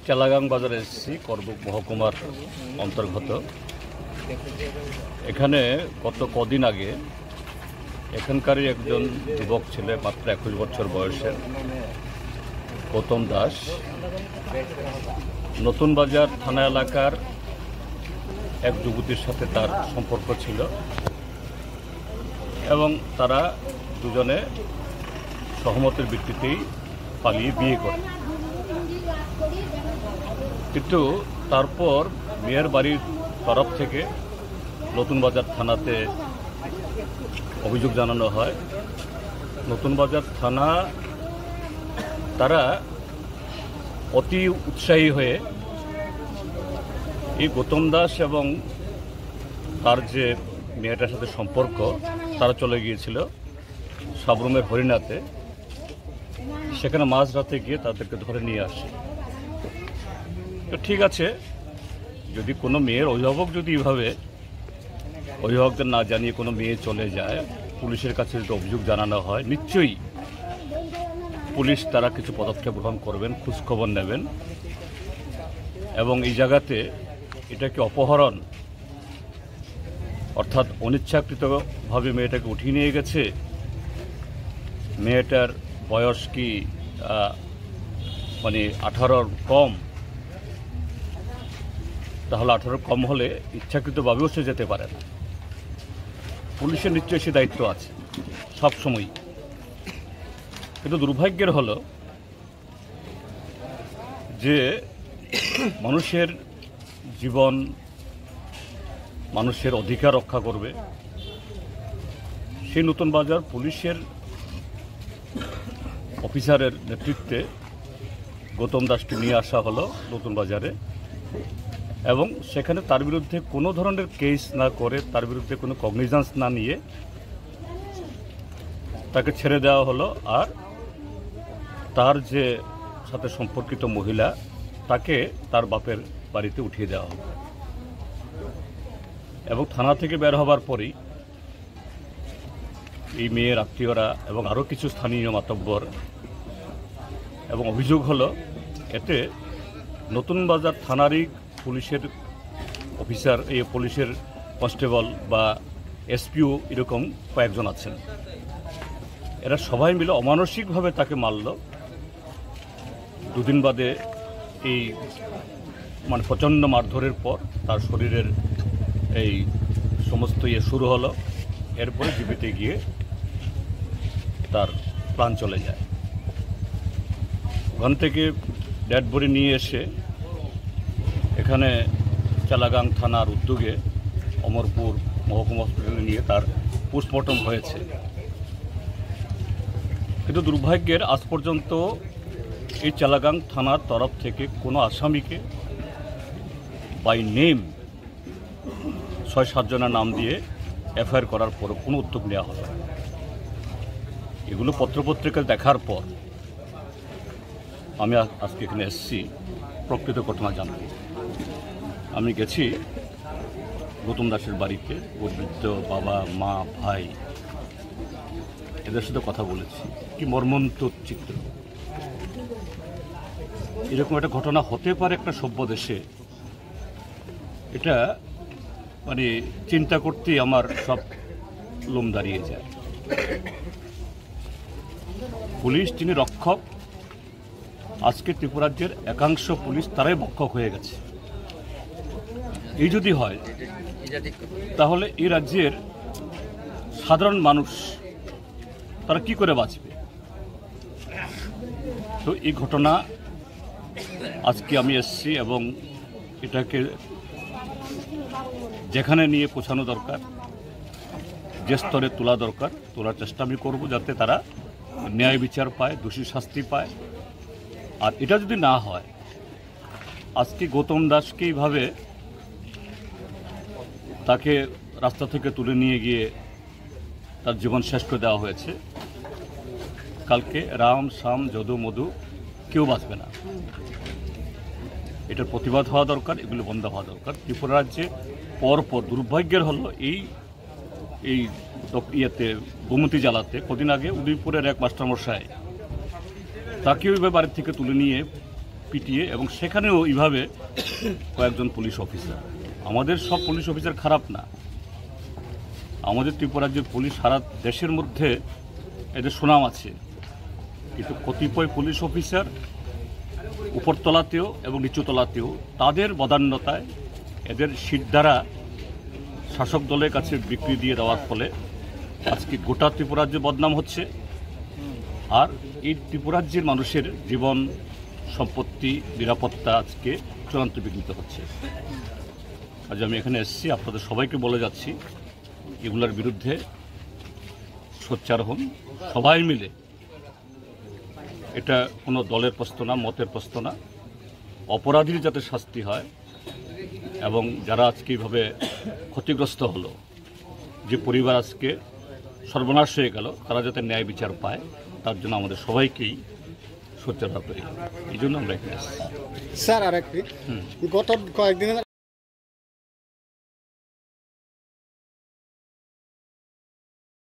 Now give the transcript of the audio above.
চালাগাং বাজারে এসেছি, করবুক মহকুমার অন্তর্গত। এখানে গত কদিন আগে এখানকারই একজন যুবক ছেলে, মাত্র 21 বছর বয়সের, গৌতম দাস, নতুন বাজার থানা এলাকার এক যুবতীর সাথে তার সম্পর্ক ছিল এবং তারা দুজনে সহমতের ভিত্তিতেই পালিয়ে বিয়ে করে। কিন্তু তারপর মেয়ের বাড়ির তরফ থেকে নতুন বাজার থানাতে অভিযোগ জানানো হয়। নতুন বাজার থানা তারা অতি উৎসাহী হয়ে এই গৌতম দাস এবং তার যে মেয়েটার সাথে সম্পর্ক, তারা চলে গিয়েছিল সাবরুমের হরিণাতে। সেখানে মাঝরাতে গিয়ে তাদেরকে ধরে নিয়ে আসে। তো ঠিক আছে, যদি কোনো মেয়ের অভিভাবক যদি এভাবে অভিভাবকদের না জানিয়ে কোনো মেয়ে চলে যায়, পুলিশের কাছে যদি অভিযোগ জানানো হয়, নিশ্চয়ই পুলিশ তারা কিছু পদক্ষেপ গ্রহণ করবেন, খোঁজখবর নেবেন। এবং এই জায়গাতে এটাকে অপহরণ, অর্থাৎ অনিচ্ছাকৃতভাবে মেয়েটাকে উঠিয়ে নিয়ে গেছে। মেয়েটার বয়স কি 18-র কম? তাহলে 18-র কম হলে ইচ্ছাকৃতভাবেও সে যেতে পারে না। পুলিশের নিশ্চয়ই সে দায়িত্ব আছে সবসময়। কিন্তু দুর্ভাগ্যের হলো যে মানুষের জীবন, মানুষের অধিকার রক্ষা করবে সেই নতুন বাজার পুলিশের অফিসারের নেতৃত্বে গৌতম দাসকে নিয়ে আসা হলো নতুন বাজারে, এবং সেখানে তার বিরুদ্ধে কোনো ধরনের কেস না করে, তার বিরুদ্ধে কোনো কগনিজেন্স না নিয়ে তাকে ছেড়ে দেওয়া হলো। আর তার যে সাথে সম্পর্কিত মহিলা, তাকে তার বাপের বাড়িতে উঠিয়ে দেওয়া হলো। এবং থানা থেকে বের হবার পরেই এই মেয়ের আত্মীয়রা এবং আরও কিছু স্থানীয় মাতব্বর, এবং অভিযোগ হলো এতে নতুন বাজার থানারই পুলিশের অফিসার, এই পুলিশের কনস্টেবল বা এসপিও এরকম কয়েকজন আছেন। এরা সবাই মিলে অমানসিকভাবে তাকে মারল। দুদিন বাদে এই প্রচণ্ড মারধরের পর তার শরীরের এই সমস্ত শুরু হলো। এরপরে জীবিতে গিয়ে তার প্রাণ চলে যায়। ওখান থেকে ডেড বডি নিয়ে এসে এখানে চালাগাং থানার উদ্যোগে অমরপুর মহকুমা হসপিটালে নিয়ে তার পোস্টমর্টম হয়েছে। কিন্তু দুর্ভাগ্যের আজ পর্যন্ত এই চালাগাং থানার তরফ থেকে কোনো আসামিকে বাই নেম 6-7 জনের নাম দিয়ে এফআইআর করার পর কোনো উদ্যোগ নেওয়া হলো। এগুলো পত্রপত্রিকায় দেখার পর আমি আজকে এখানে এসেছি প্রকৃত ঘটনা জানতে। আমি গেছি গৌতম দাসের বাড়িতে, ওর বৃদ্ধ বাবা, মা, ভাই, এদের সাথে কথা বলেছি। কি মর্মন্তুদ চিত্র! এরকম একটা ঘটনা হতে পারে একটা সভ্য দেশে, এটা চিন্তা করতেই আমার সব লোম দাঁড়িয়ে যায়। পুলিশ যিনি রক্ষক, আজকে ত্রিপুরা রাজ্যের একাংশ পুলিশ তারাই ভক্ষক হয়ে গেছে। এই যদি হয় তাহলে এই রাজ্যের সাধারণ মানুষ তারা কি করে বাঁচবে? তো এই ঘটনা আজকে আমি এসেছি এবং এটাকে যেখানে নিয়ে পৌঁছানো দরকার, যে স্তরে তোলা দরকার, তোলার চেষ্টা আমি করব, যাতে তারা ন্যায় বিচার পায়, দোষী শাস্তি পায়। আর এটা যদি না হয়, আজকে গৌতম দাসকে এইভাবে তাকে রাস্তা থেকে তুলে নিয়ে গিয়ে তার জীবন শেষ করে দেওয়া হয়েছে। কালকে রাম, শ্যাম, যদু, মধু কেউ বাঁচবে না। এটার প্রতিবাদ হওয়া দরকার, এগুলো বন্ধ হওয়া দরকার। ত্রিপুরা রাজ্যে পরপর দুর্ভাগ্যের হলো এই গোমতী জেলাতে কদিন আগে উদয়পুরের এক মাস্টারমশাই, তাকে ওইভাবে বাড়ির থেকে তুলে নিয়ে পিটিয়ে, এবং সেখানেও এইভাবে কয়েকজন পুলিশ অফিসার। আমাদের সব পুলিশ অফিসার খারাপ না, আমাদের ত্রিপুরা রাজ্যের পুলিশ সারা দেশের মধ্যে এদের সুনাম আছে, কিন্তু কতিপয় পুলিশ অফিসার উপরতলাতেও এবং নিচুতলাতেও তাদের বদান্যতায় এদের সিট দ্বারা শাসক দলের কাছে বিক্রি দিয়ে দেওয়ার ফলে আজকে গোটা ত্রিপুরা রাজ্যে বদনাম হচ্ছে। আর এই ত্রিপুরা রাজ্যের মানুষের জীবন, সম্পত্তি, নিরাপত্তা আজকে চূড়ান্ত বিঘ্নিত হচ্ছে। আজ আমি এখানে এসেছি, আপনাদের সবাইকে বলে যাচ্ছি এগুলোর বিরুদ্ধে সোচ্চার হন, সবাই মিলে। এটা কোনো দলের প্রশ্ন না, মতের প্রশ্ন না, অপরাধীর যাতে শাস্তি হয় এবং যারা আজকে এইভাবে ক্ষতিগ্রস্ত হলো, যে পরিবার আজকে সর্বনাশ হয়ে গেল, তারা যাতে ন্যায় বিচার পায়, তার জন্য আমাদের সবাইকেই সোচ্চার হতে হবে। এই জন্য আমরা এখানে এসেছি। স্যার, আরেকটি গত কয়েকদিনের